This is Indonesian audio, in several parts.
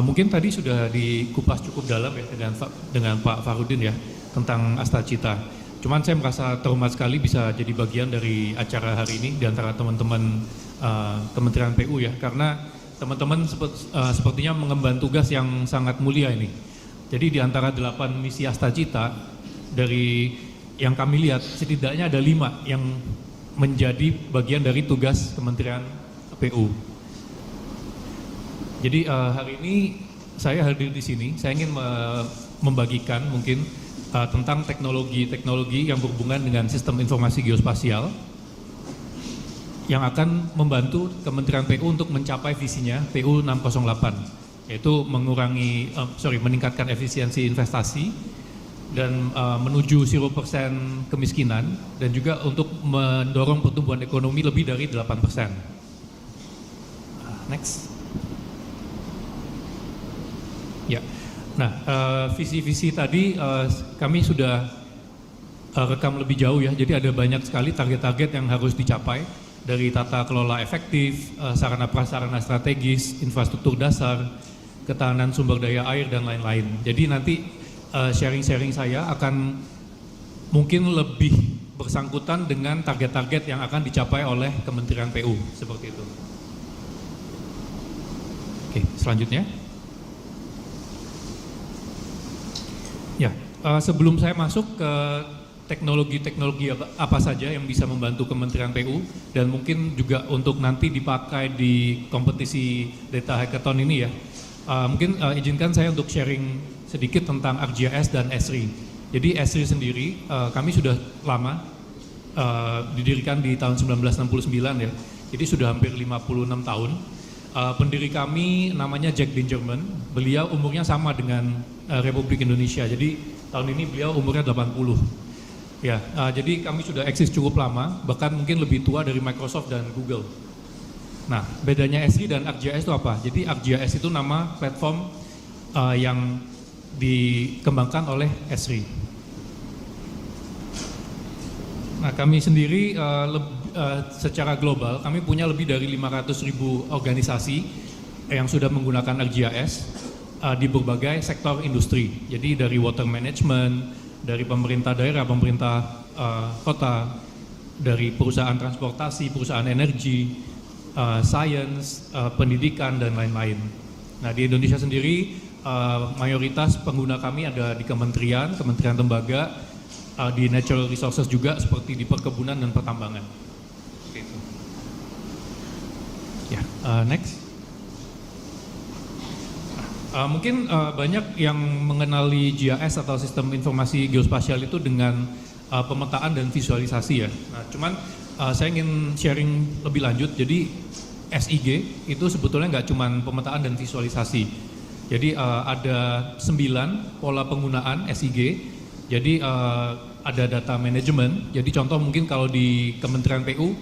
Mungkin tadi sudah dikupas cukup dalam ya dengan Pak Farudin ya tentang Astacita. Cuman saya merasa terhormat sekali bisa jadi bagian dari acara hari ini di antara teman-teman Kementerian PU ya, karena teman-teman sepertinya mengemban tugas yang sangat mulia ini. Jadi di antara 8 misi Astacita, dari yang kami lihat setidaknya ada 5 yang menjadi bagian dari tugas Kementerian PU. Jadi hari ini saya hadir di sini, saya ingin membagikan mungkin tentang teknologi yang berhubungan dengan sistem informasi geospasial yang akan membantu Kementerian PU untuk mencapai visinya PU 608, yaitu meningkatkan efisiensi investasi dan menuju 0% kemiskinan, dan juga untuk mendorong pertumbuhan ekonomi lebih dari 8%. Next. Ya, nah visi-visi tadi kami sudah rekam lebih jauh ya. Jadi ada banyak sekali target-target yang harus dicapai, dari tata kelola efektif, sarana prasarana strategis, infrastruktur dasar, ketahanan sumber daya air dan lain-lain. Jadi nanti sharing-sharing saya akan mungkin lebih bersangkutan dengan target-target yang akan dicapai oleh Kementerian PU seperti itu. Oke, selanjutnya. Ya, sebelum saya masuk ke teknologi-teknologi apa saja yang bisa membantu Kementerian PU dan mungkin juga untuk nanti dipakai di kompetisi data hackathon ini ya, mungkin izinkan saya untuk sharing sedikit tentang ArcGIS dan Esri. Jadi Esri sendiri kami sudah lama, didirikan di tahun 1969 ya, jadi sudah hampir 56 tahun. Pendiri kami namanya Jack Dingerman, beliau umurnya sama dengan Republik Indonesia, jadi tahun ini beliau umurnya 80. Ya, jadi kami sudah eksis cukup lama, bahkan mungkin lebih tua dari Microsoft dan Google. Nah, bedanya Esri dan ArcGIS itu apa? Jadi ArcGIS itu nama platform yang dikembangkan oleh Esri. Nah, kami sendiri secara global, kami punya lebih dari 500.000 organisasi yang sudah menggunakan ArcGIS di berbagai sektor industri. Jadi dari water management, dari pemerintah daerah, pemerintah kota, dari perusahaan transportasi, perusahaan energi, sains, pendidikan, dan lain-lain. Nah, di Indonesia sendiri, mayoritas pengguna kami ada di kementerian lembaga, di natural resources juga seperti di perkebunan dan pertambangan. Ya, next. Mungkin banyak yang mengenali GIS atau sistem informasi geospasial itu dengan pemetaan dan visualisasi ya. Nah, cuman saya ingin sharing lebih lanjut. Jadi SIG itu sebetulnya nggak cuman pemetaan dan visualisasi. Jadi ada 9 pola penggunaan SIG. Jadi ada data management. Jadi contoh mungkin kalau di Kementerian PU,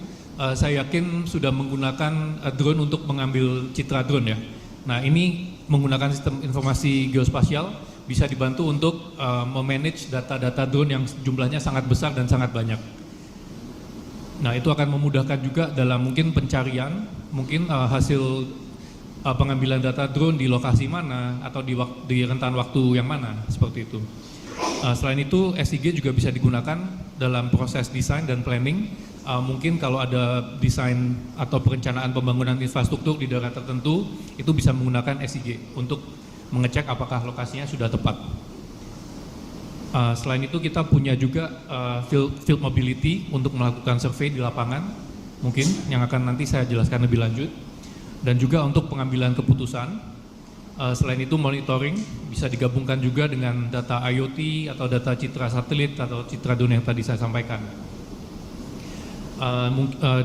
saya yakin sudah menggunakan drone untuk mengambil citra drone ya. Nah, ini menggunakan sistem informasi geospasial bisa dibantu untuk memanage data-data drone yang jumlahnya sangat besar dan sangat banyak. Nah, itu akan memudahkan juga dalam mungkin pencarian, mungkin hasil pengambilan data drone di lokasi mana atau di rentan waktu yang mana, seperti itu. Selain itu, SIG juga bisa digunakan dalam proses desain dan planning. Mungkin kalau ada desain atau perencanaan pembangunan infrastruktur di daerah tertentu, itu bisa menggunakan SIG untuk mengecek apakah lokasinya sudah tepat. Selain itu kita punya juga field mobility untuk melakukan survei di lapangan, mungkin yang akan nanti saya jelaskan lebih lanjut, dan juga untuk pengambilan keputusan. Selain itu monitoring bisa digabungkan juga dengan data IoT atau data citra satelit atau citra drone yang tadi saya sampaikan.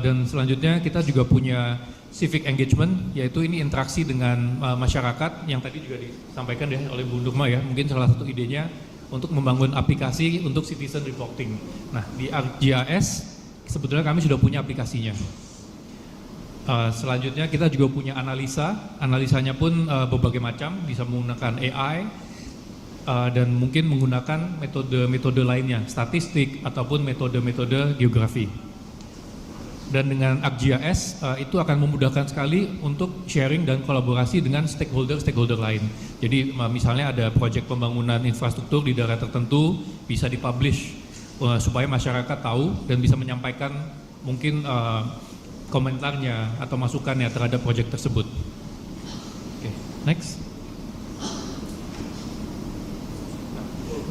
Dan selanjutnya kita juga punya civic engagement, yaitu ini interaksi dengan masyarakat yang tadi juga disampaikan ya oleh Bu Nurma ya, mungkin salah satu idenya untuk membangun aplikasi untuk citizen reporting. Nah, di ArcGIS sebetulnya kami sudah punya aplikasinya. Selanjutnya kita juga punya analisanya pun berbagai macam, bisa menggunakan AI dan mungkin menggunakan metode-metode lainnya, statistik ataupun metode-metode geografi. Dan dengan ArcGIS itu akan memudahkan sekali untuk sharing dan kolaborasi dengan stakeholder lain. Jadi misalnya ada proyek pembangunan infrastruktur di daerah tertentu bisa dipublish supaya masyarakat tahu dan bisa menyampaikan mungkin komentarnya atau masukannya terhadap proyek tersebut. Oke, next.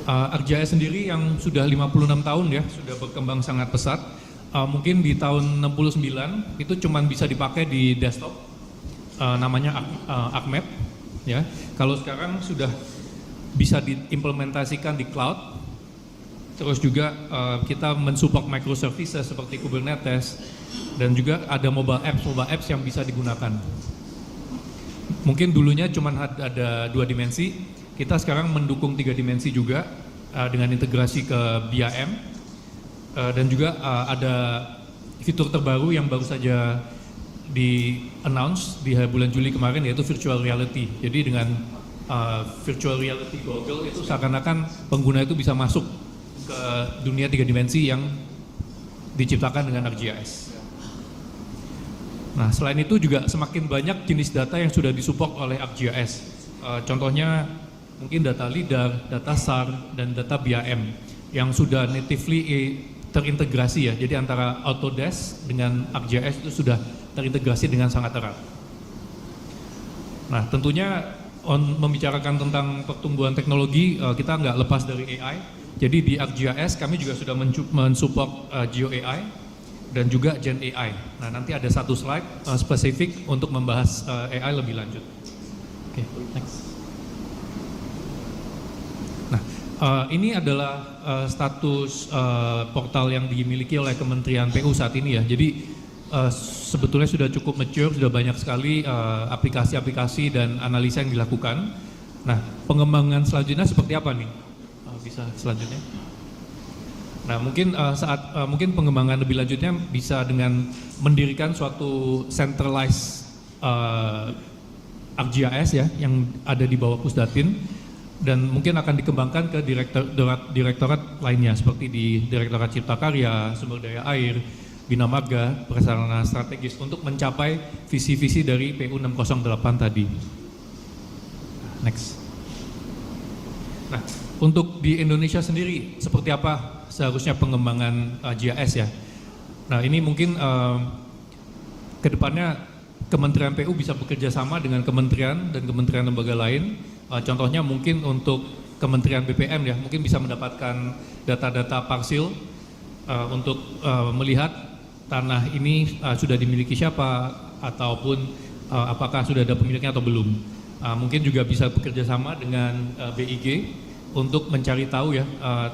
ArcGIS sendiri yang sudah 56 tahun ya, sudah berkembang sangat pesat. Mungkin di tahun 69 itu cuma bisa dipakai di desktop, namanya ArcMap ya. Kalau sekarang sudah bisa diimplementasikan di cloud. Terus juga kita mensupport microservices seperti Kubernetes dan juga ada mobile apps yang bisa digunakan. Mungkin dulunya cuma ada 2 dimensi, kita sekarang mendukung 3 dimensi juga dengan integrasi ke BIM. Dan juga ada fitur terbaru yang baru saja di-announce di bulan Juli kemarin, yaitu virtual reality. Jadi dengan virtual reality goggle itu seakan-akan pengguna itu bisa masuk ke dunia 3 dimensi yang diciptakan dengan ArcGIS. Nah, selain itu juga semakin banyak jenis data yang sudah disupport oleh ArcGIS. Contohnya mungkin data LIDAR, data SAR, dan data BIM yang sudah natively terintegrasi ya. Jadi antara Autodesk dengan ArcGIS itu sudah terintegrasi dengan sangat erat. Nah, tentunya membicarakan tentang pertumbuhan teknologi, kita nggak lepas dari AI. Jadi di ArcGIS kami juga sudah mensupport Geo AI dan juga Gen AI. Nah, nanti ada satu slide spesifik untuk membahas AI lebih lanjut. Oke, next. Ini adalah status portal yang dimiliki oleh Kementerian PU saat ini ya. Jadi sebetulnya sudah cukup mature, sudah banyak sekali aplikasi-aplikasi dan analisa yang dilakukan. Nah, pengembangan selanjutnya seperti apa nih? Bisa selanjutnya. Nah, mungkin pengembangan lebih lanjutnya bisa dengan mendirikan suatu centralized ArcGIS ya, yang ada di bawah Pusdatin. Dan mungkin akan dikembangkan ke direktorat lainnya seperti di Direktorat Cipta Karya, Sumber Daya Air, Bina Marga, Prasarana Strategis untuk mencapai visi-visi dari PU 608 tadi. Next. Nah, untuk di Indonesia sendiri seperti apa seharusnya pengembangan GIS ya? Nah, ini mungkin kedepannya Kementerian PU bisa bekerja sama dengan kementerian dan kementerian lembaga lain. Contohnya mungkin untuk Kementerian BPM ya, mungkin bisa mendapatkan data-data parsil untuk melihat tanah ini sudah dimiliki siapa ataupun apakah sudah ada pemiliknya atau belum. Mungkin juga bisa bekerja sama dengan BIG untuk mencari tahu ya,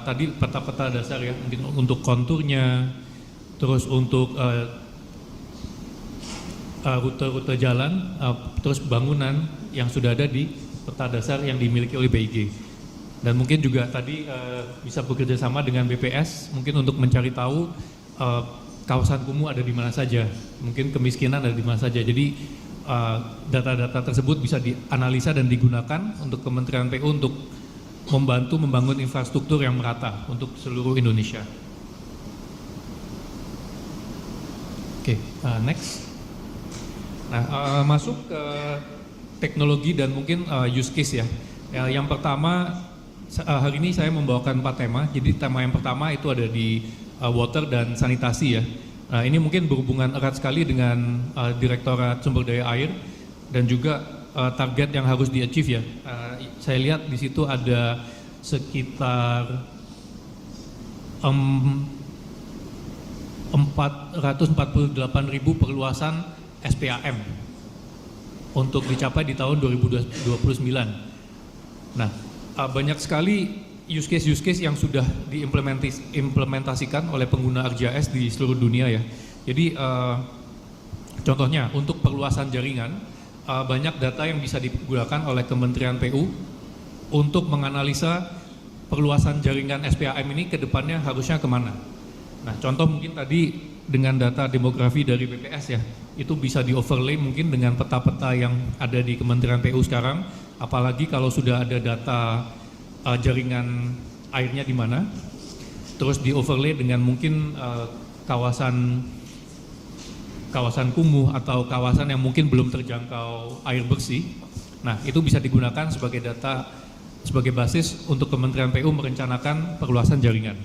tadi peta-peta dasar ya, mungkin untuk konturnya, terus untuk rute-rute jalan, terus bangunan yang sudah ada di peta dasar yang dimiliki oleh BIG. Dan mungkin juga tadi bisa bekerja sama dengan BPS mungkin untuk mencari tahu kawasan kumuh ada di mana saja, mungkin kemiskinan ada di mana saja. Jadi data-data tersebut bisa dianalisa dan digunakan untuk Kementerian PU untuk membantu membangun infrastruktur yang merata untuk seluruh Indonesia. Oke, next. Nah, masuk ke teknologi dan mungkin use case ya. Yang pertama, hari ini saya membawakan 4 tema. Jadi tema yang pertama itu ada di water dan sanitasi ya. Nah, ini mungkin berhubungan erat sekali dengan Direktorat Sumber Daya Air dan juga target yang harus di-achieve ya. Saya lihat di situ ada sekitar 448.000 perluasan SPAM untuk dicapai di tahun 2029. Nah, banyak sekali use case yang sudah diimplementasikan oleh pengguna ArcGIS di seluruh dunia ya. Jadi contohnya untuk perluasan jaringan, banyak data yang bisa digunakan oleh Kementerian PU untuk menganalisa perluasan jaringan SPAM ini ke depannya harusnya kemana. Nah, contoh mungkin tadi dengan data demografi dari BPS ya, itu bisa di-overlay mungkin dengan peta-peta yang ada di Kementerian PU sekarang, apalagi kalau sudah ada data jaringan airnya di mana, terus di-overlay dengan mungkin kawasan kawasan kumuh atau kawasan yang mungkin belum terjangkau air bersih. Nah, itu bisa digunakan sebagai data, sebagai basis untuk Kementerian PU merencanakan perluasan jaringan.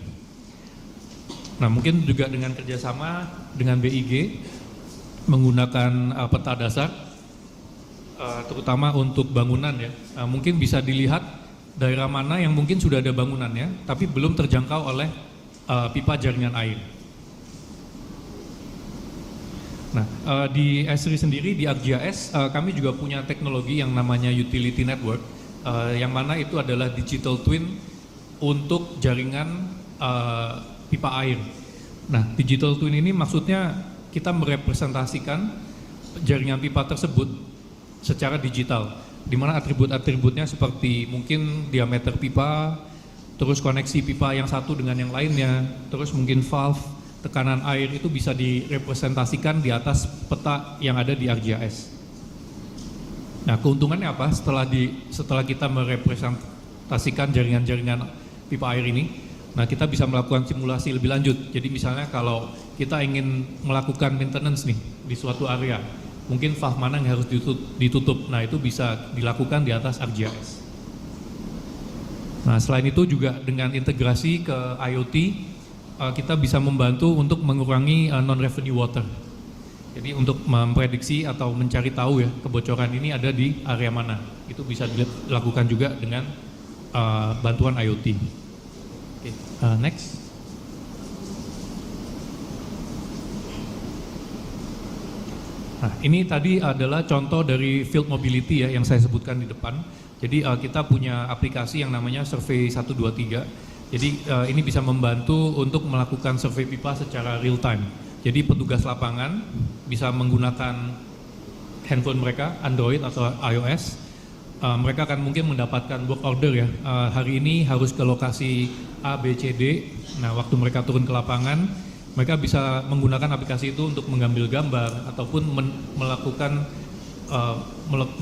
Nah, mungkin juga dengan kerjasama dengan BIG menggunakan peta dasar, terutama untuk bangunan ya. Mungkin bisa dilihat daerah mana yang mungkin sudah ada bangunannya, tapi belum terjangkau oleh pipa jaringan air. Nah, di Esri sendiri, di ArcGIS, kami juga punya teknologi yang namanya Utility Network, yang mana itu adalah digital twin untuk jaringan pipa air. Nah, digital twin ini maksudnya kita merepresentasikan jaringan pipa tersebut secara digital, di mana atribut-atributnya seperti mungkin diameter pipa, terus koneksi pipa yang satu dengan yang lainnya, terus mungkin valve, tekanan air itu bisa direpresentasikan di atas peta yang ada di ArcGIS. Nah, keuntungannya apa setelah kita merepresentasikan jaringan-jaringan pipa air ini? Nah, kita bisa melakukan simulasi lebih lanjut. Jadi misalnya kalau kita ingin melakukan maintenance nih di suatu area, mungkin valve mana yang harus ditutup. Nah, itu bisa dilakukan di atas ArcGIS. Nah, selain itu juga dengan integrasi ke IoT, kita bisa membantu untuk mengurangi non-revenue water. Jadi untuk memprediksi atau mencari tahu ya kebocoran ini ada di area mana. Itu bisa dilakukan juga dengan bantuan IoT. Okay. Next. Nah, ini tadi adalah contoh dari field mobility ya yang saya sebutkan di depan. Jadi kita punya aplikasi yang namanya Survey 123. Jadi ini bisa membantu untuk melakukan survei pipa secara real time. Jadi petugas lapangan bisa menggunakan handphone mereka, Android atau iOS. Mereka akan mungkin mendapatkan work order ya, hari ini harus ke lokasi A, B, C, D. Nah, waktu mereka turun ke lapangan, mereka bisa menggunakan aplikasi itu untuk mengambil gambar ataupun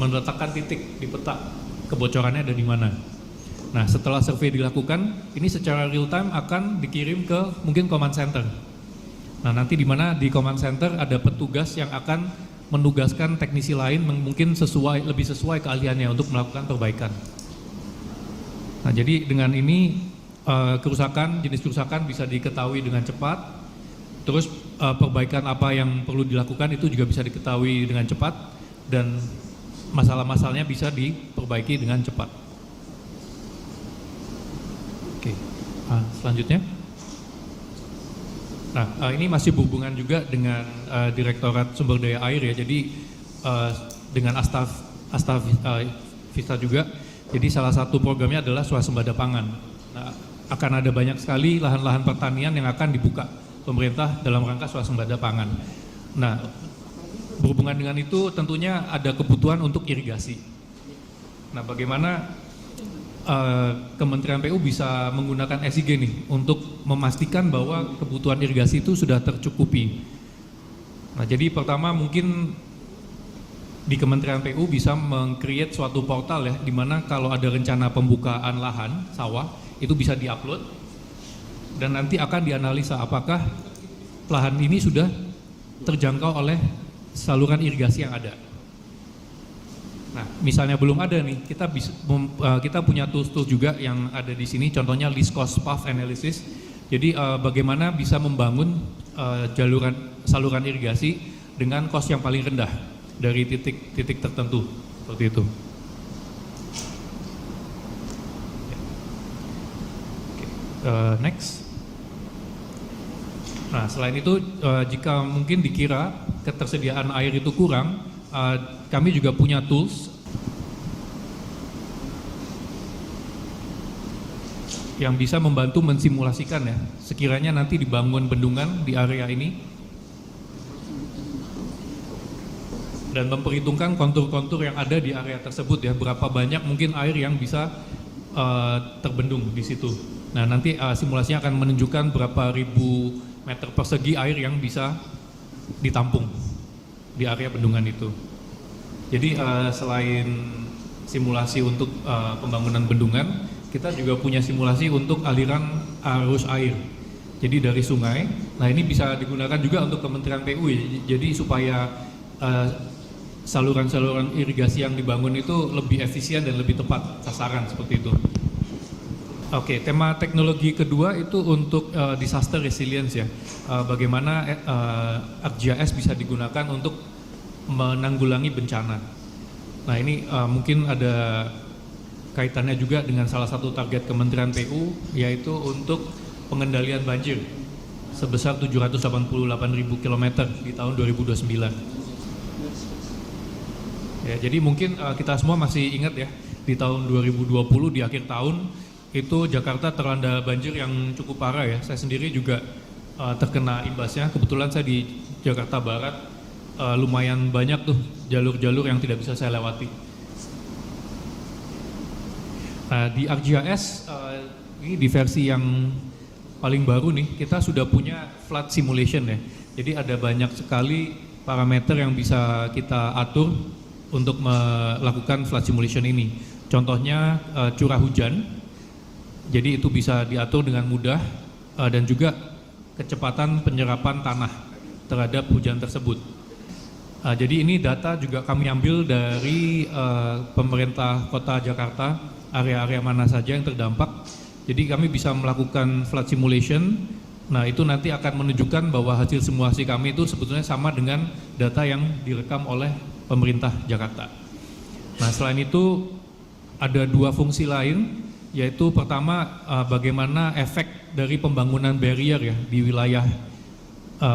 meletakkan titik di peta kebocorannya ada di mana. Nah, setelah survei dilakukan, ini secara real time akan dikirim ke mungkin command center. Nah, nanti di mana di command center ada petugas yang akan menugaskan teknisi lain mungkin lebih sesuai keahliannya untuk melakukan perbaikan. Nah, jadi dengan ini jenis kerusakan bisa diketahui dengan cepat. Terus perbaikan apa yang perlu dilakukan itu juga bisa diketahui dengan cepat dan masalah-masalahnya bisa diperbaiki dengan cepat. Oke, selanjutnya. Nah, ini masih berhubungan juga dengan Direktorat Sumber Daya Air ya. Jadi dengan Asta Vista juga. Jadi salah satu programnya adalah swasembada pangan. Nah, akan ada banyak sekali lahan-lahan pertanian yang akan dibuka pemerintah dalam rangka swasembada pangan. Nah, berhubungan dengan itu tentunya ada kebutuhan untuk irigasi. Nah, bagaimana Kementerian PU bisa menggunakan SIG nih untuk memastikan bahwa kebutuhan irigasi itu sudah tercukupi. Nah, jadi pertama mungkin di Kementerian PU bisa meng-create suatu portal ya, di mana kalau ada rencana pembukaan lahan sawah itu bisa diupload dan nanti akan dianalisa apakah lahan ini sudah terjangkau oleh saluran irigasi yang ada. Nah, misalnya belum ada nih, kita punya tools-tools juga yang ada di sini, contohnya least cost path analysis. Jadi bagaimana bisa membangun saluran irigasi dengan cost yang paling rendah dari titik tertentu, seperti itu. Next. Nah, selain itu jika mungkin dikira ketersediaan air itu kurang, kami juga punya tools yang bisa membantu mensimulasikan ya, sekiranya nanti dibangun bendungan di area ini dan memperhitungkan kontur-kontur yang ada di area tersebut ya, berapa banyak mungkin air yang bisa terbendung di situ. Nah, nanti simulasinya akan menunjukkan berapa ribu meter persegi air yang bisa ditampung di area bendungan itu. Jadi selain simulasi untuk pembangunan bendungan, kita juga punya simulasi untuk aliran arus air. Jadi dari sungai. Nah ini bisa digunakan juga untuk Kementerian PU ya. Jadi supaya saluran-saluran irigasi yang dibangun itu lebih efisien dan lebih tepat sasaran seperti itu. Oke, tema teknologi kedua itu untuk disaster resilience ya. Bagaimana ArcGIS bisa digunakan untuk menanggulangi bencana. Nah ini mungkin ada kaitannya juga dengan salah satu target Kementerian PU, yaitu untuk pengendalian banjir sebesar 788.000 km di tahun 2029. Ya, jadi mungkin kita semua masih ingat ya, di tahun 2020 di akhir tahun itu Jakarta terlanda banjir yang cukup parah ya. Saya sendiri juga terkena imbasnya. Kebetulan saya di Jakarta Barat, lumayan banyak tuh jalur-jalur yang tidak bisa saya lewati. Di ArcGIS ini di versi yang paling baru nih, kita sudah punya flood simulation ya. Jadi ada banyak sekali parameter yang bisa kita atur untuk melakukan flood simulation ini. Contohnya curah hujan, jadi itu bisa diatur dengan mudah, dan juga kecepatan penyerapan tanah terhadap hujan tersebut. Jadi ini data juga kami ambil dari pemerintah kota Jakarta, area-area mana saja yang terdampak. Jadi kami bisa melakukan flood simulation. Nah itu nanti akan menunjukkan bahwa hasil simulasi kami itu sebetulnya sama dengan data yang direkam oleh pemerintah Jakarta. Nah selain itu ada dua fungsi lain, yaitu pertama bagaimana efek dari pembangunan barrier ya di wilayah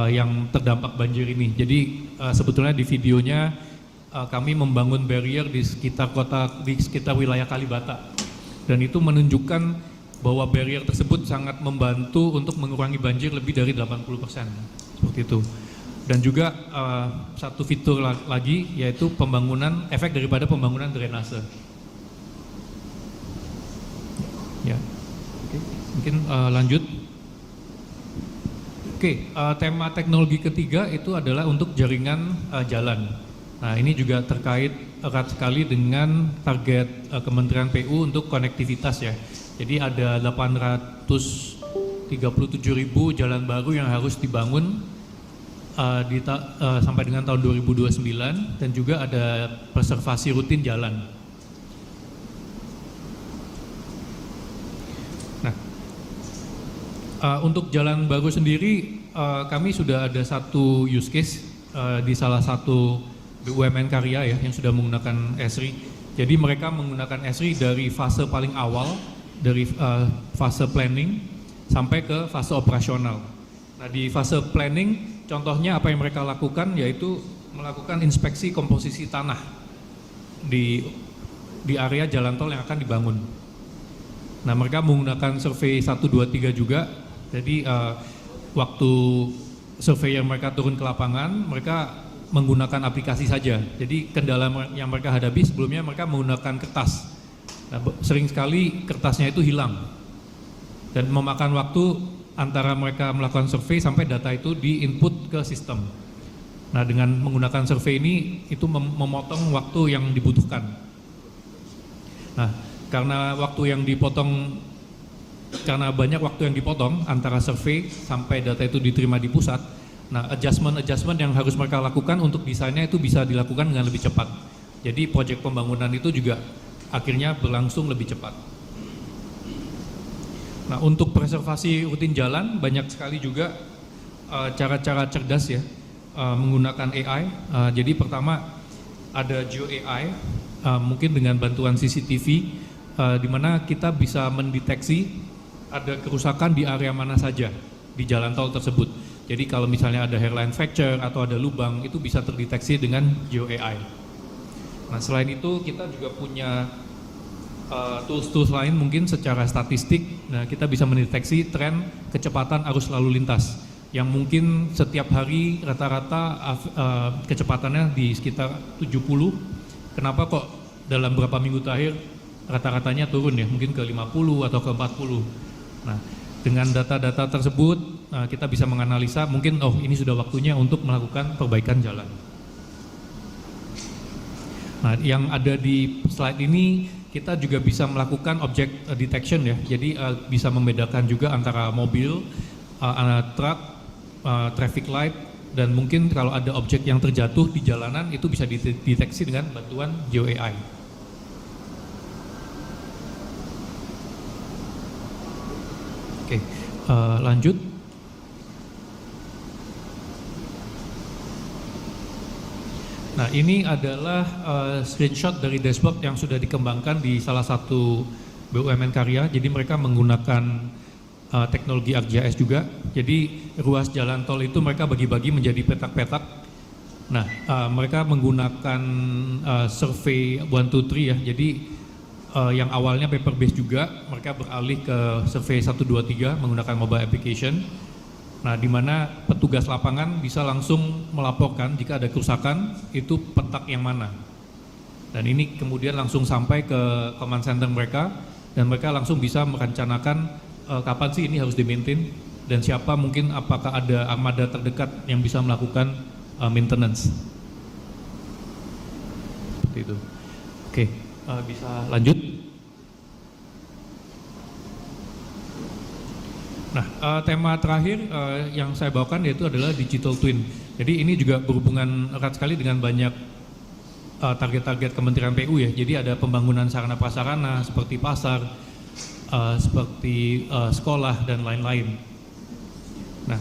yang terdampak banjir ini. Jadi sebetulnya di videonya kami membangun barrier di sekitar wilayah Kalibata, dan itu menunjukkan bahwa barrier tersebut sangat membantu untuk mengurangi banjir lebih dari 80%, seperti itu. Dan juga satu fitur lagi, yaitu pembangunan, efek daripada pembangunan drainase. Ya, oke. Mungkin lanjut. Oke, tema teknologi ketiga itu adalah untuk jaringan jalan. Nah ini juga terkait erat sekali dengan target Kementerian PU untuk konektivitas ya. Jadi ada 837.000 jalan baru yang harus dibangun sampai dengan tahun 2029, dan juga ada preservasi rutin jalan. Nah, untuk jalan baru sendiri kami sudah ada satu use case di salah satu BUMN karya ya yang sudah menggunakan Esri. Jadi mereka menggunakan Esri dari fase paling awal, dari fase planning sampai ke fase operasional. Nah di fase planning contohnya apa yang mereka lakukan, yaitu melakukan inspeksi komposisi tanah di area jalan tol yang akan dibangun. Nah mereka menggunakan survei 1, 2, 3 juga. Jadi waktu survei yang mereka turun ke lapangan, mereka menggunakan aplikasi saja. Jadi kendala yang mereka hadapi sebelumnya mereka menggunakan kertas. Nah, sering sekali kertasnya itu hilang dan memakan waktu antara mereka melakukan survei sampai data itu di-input ke sistem. Nah dengan menggunakan survei ini itu memotong waktu yang dibutuhkan. Nah karena banyak waktu yang dipotong antara survei sampai data itu diterima di pusat, nah adjustment yang harus mereka lakukan untuk desainnya itu bisa dilakukan dengan lebih cepat. Jadi proyek pembangunan itu juga akhirnya berlangsung lebih cepat. Nah untuk preservasi rutin jalan banyak sekali juga cara-cara cerdas ya menggunakan AI. Jadi pertama ada Geo AI, mungkin dengan bantuan CCTV, di mana kita bisa mendeteksi ada kerusakan di area mana saja di jalan tol tersebut. Jadi kalau misalnya ada hairline fracture atau ada lubang, itu bisa terdeteksi dengan Geo AI. Nah selain itu kita juga punya tools-tools lain mungkin secara statistik. Nah kita bisa mendeteksi tren kecepatan arus lalu lintas yang mungkin setiap hari rata-rata kecepatannya di sekitar 70. Kenapa kok dalam beberapa minggu terakhir rata-ratanya turun ya, mungkin ke 50 atau ke 40. Nah dengan data-data tersebut kita bisa menganalisa mungkin ini sudah waktunya untuk melakukan perbaikan jalan. Nah yang ada di slide ini kita juga bisa melakukan object detection ya, jadi bisa membedakan juga antara mobil truck, traffic light, dan mungkin kalau ada objek yang terjatuh di jalanan itu bisa dideteksi dengan bantuan Geo AI. Oke, lanjut. Nah, ini adalah screenshot dari dashboard yang sudah dikembangkan di salah satu BUMN karya. Jadi mereka menggunakan teknologi ArcGIS juga. Jadi ruas jalan tol itu mereka bagi-bagi menjadi petak-petak. Nah, mereka menggunakan survei 1, 2, 3 ya. Jadi yang awalnya paper based juga, mereka beralih ke survei 1, 2, 3 menggunakan mobile application. Nah, di mana petugas lapangan bisa langsung melaporkan jika ada kerusakan itu petak yang mana. Dan ini kemudian langsung sampai ke command center mereka dan mereka langsung bisa merencanakan kapan sih ini harus di-maintain dan siapa mungkin apakah ada armada terdekat yang bisa melakukan maintenance. Seperti itu. Oke, bisa lanjut. Nah, tema terakhir yang saya bawakan yaitu adalah digital twin. Jadi ini juga berhubungan erat sekali dengan banyak target-target Kementerian PU ya. Jadi ada pembangunan sarana prasarana seperti pasar, seperti sekolah dan lain-lain. Nah,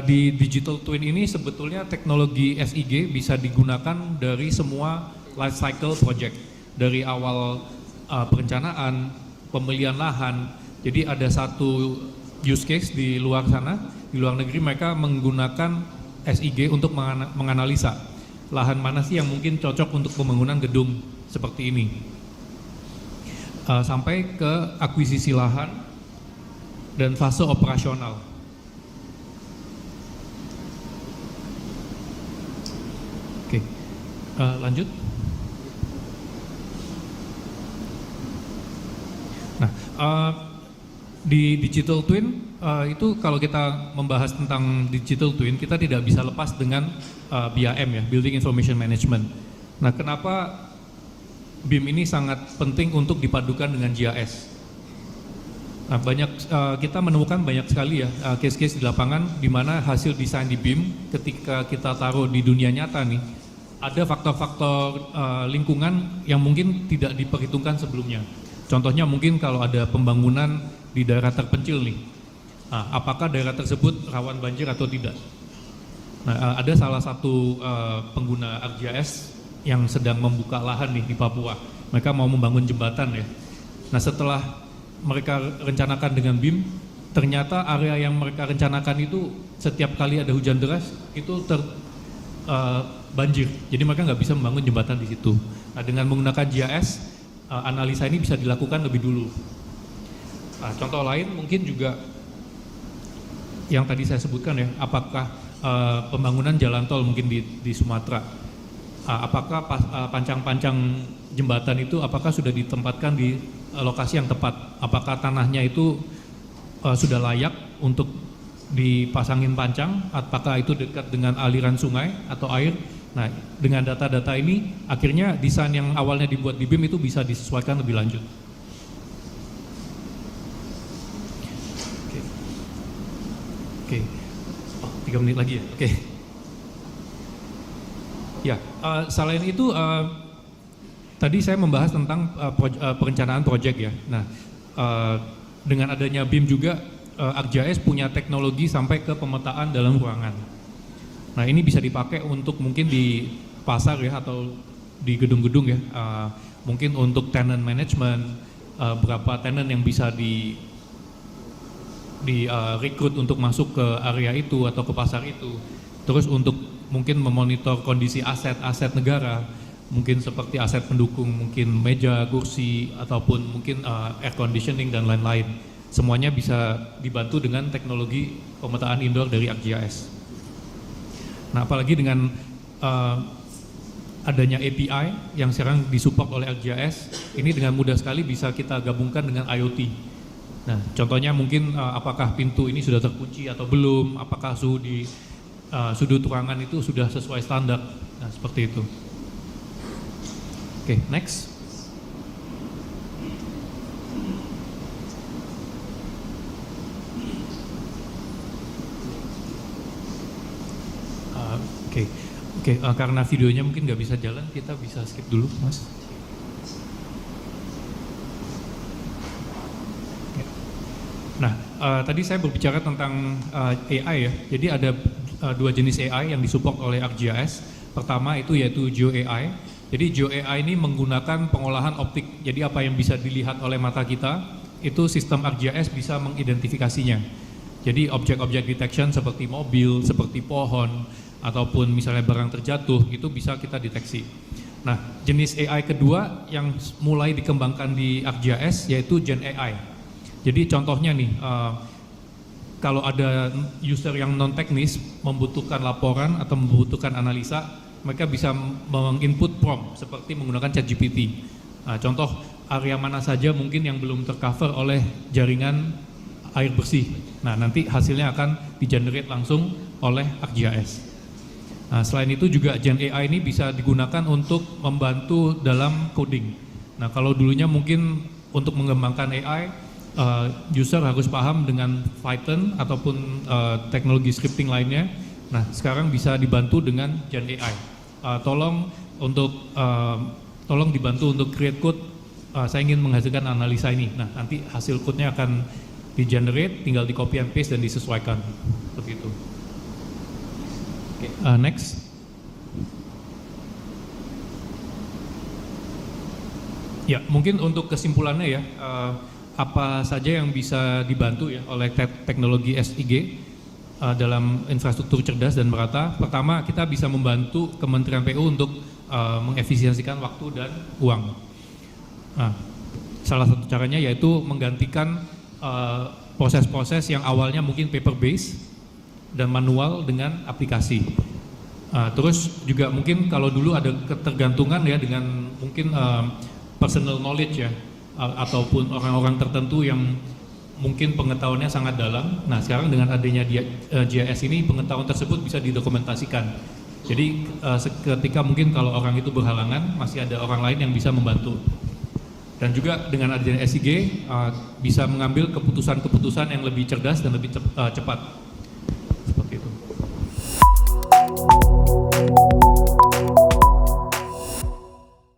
di digital twin ini sebetulnya teknologi SIG bisa digunakan dari semua life cycle project, dari awal perencanaan, pemilihan lahan. Jadi ada satu use case di luar sana, di luar negeri mereka menggunakan SIG untuk menganalisa lahan mana sih yang mungkin cocok untuk pembangunan gedung seperti ini. Sampai ke akuisisi lahan dan fase operasional. Oke, lanjut. Nah, di digital twin itu kalau kita membahas tentang digital twin kita tidak bisa lepas dengan BIM ya, Building Information Management. Nah, kenapa BIM ini sangat penting untuk dipadukan dengan GIS. Nah, kita menemukan banyak sekali ya case-case di lapangan di mana hasil desain di BIM ketika kita taruh di dunia nyata nih, ada faktor-faktor lingkungan yang mungkin tidak diperhitungkan sebelumnya. Contohnya mungkin kalau ada pembangunan di daerah terpencil nih, apakah daerah tersebut rawan banjir atau tidak? Nah, ada salah satu pengguna ArcGIS yang sedang membuka lahan nih di Papua. Mereka mau membangun jembatan ya. Nah, setelah mereka rencanakan dengan BIM, ternyata area yang mereka rencanakan itu setiap kali ada hujan deras itu banjir. Jadi mereka nggak bisa membangun jembatan di situ. Nah, dengan menggunakan GIS, analisa ini bisa dilakukan lebih dulu. Nah, contoh lain mungkin juga yang tadi saya sebutkan ya, apakah pembangunan jalan tol mungkin di Sumatera. Apakah pancang-pancang jembatan itu apakah sudah ditempatkan di lokasi yang tepat? Apakah tanahnya itu sudah layak untuk dipasangin pancang? Apakah itu dekat dengan aliran sungai atau air? Nah, dengan data-data ini akhirnya desain yang awalnya dibuat di BIM itu bisa disesuaikan lebih lanjut. Oke. Oh, 3 menit lagi ya? Oke. Ya, selain itu tadi saya membahas tentang perencanaan proyek ya. Nah, dengan adanya BIM juga ArcGIS punya teknologi sampai ke pemetaan dalam ruangan. Nah, ini bisa dipakai untuk mungkin di pasar ya atau di gedung-gedung ya. Mungkin untuk tenant management, berapa tenant yang bisa di rekrut untuk masuk ke area itu atau ke pasar itu. Terus untuk mungkin memonitor kondisi aset negara, mungkin seperti aset pendukung, mungkin meja, kursi, ataupun mungkin air conditioning dan lain-lain. Semuanya bisa dibantu dengan teknologi pemetaan indoor dari ArcGIS. Nah, apalagi dengan adanya API yang sekarang disupport oleh ArcGIS, ini dengan mudah sekali bisa kita gabungkan dengan IoT. Nah, contohnya mungkin apakah pintu ini sudah terkunci atau belum, apakah suhu di sudut ruangan itu sudah sesuai standar. Nah, seperti itu. Oke, next. Oke, karena videonya mungkin nggak bisa jalan, kita bisa skip dulu, Mas. Oke. Nah, tadi saya berbicara tentang AI ya. Jadi ada dua jenis AI yang disupport oleh ArcGIS. Pertama itu yaitu GeoAI. Jadi GeoAI ini menggunakan pengolahan optik. Jadi apa yang bisa dilihat oleh mata kita, itu sistem ArcGIS bisa mengidentifikasinya. Jadi objek-objek detection seperti mobil, seperti pohon, ataupun misalnya barang terjatuh, itu bisa kita deteksi. Nah, jenis AI kedua yang mulai dikembangkan di ArcGIS yaitu Gen AI. Jadi contohnya nih, kalau ada user yang non-teknis membutuhkan laporan atau membutuhkan analisa, mereka bisa menginput prompt seperti menggunakan ChatGPT. Contoh area mana saja mungkin yang belum tercover oleh jaringan air bersih. Nah, nanti hasilnya akan di-generate langsung oleh ArcGIS. Nah, selain itu juga Gen AI ini bisa digunakan untuk membantu dalam coding. Nah, kalau dulunya mungkin untuk mengembangkan AI, user harus paham dengan Python ataupun teknologi scripting lainnya. Nah, sekarang bisa dibantu dengan Gen AI. Tolong dibantu untuk create code. Saya ingin menghasilkan analisa ini. Nah, nanti hasil code-nya akan di-generate, tinggal di copy and paste dan disesuaikan. Seperti itu. Next. Ya, mungkin untuk kesimpulannya ya, apa saja yang bisa dibantu ya oleh teknologi SIG dalam infrastruktur cerdas dan merata. Pertama, kita bisa membantu Kementerian PU untuk mengefisiensikan waktu dan uang. Nah, salah satu caranya yaitu menggantikan proses-proses yang awalnya mungkin paper based dan manual dengan aplikasi. Terus juga mungkin kalau dulu ada ketergantungan ya dengan mungkin personal knowledge ya, ataupun orang-orang tertentu yang mungkin pengetahuannya sangat dalam. Nah, sekarang dengan adanya GIS ini pengetahuan tersebut bisa didokumentasikan. Jadi ketika mungkin kalau orang itu berhalangan, masih ada orang lain yang bisa membantu. Dan juga dengan adanya SIG bisa mengambil keputusan-keputusan yang lebih cerdas dan lebih cepat.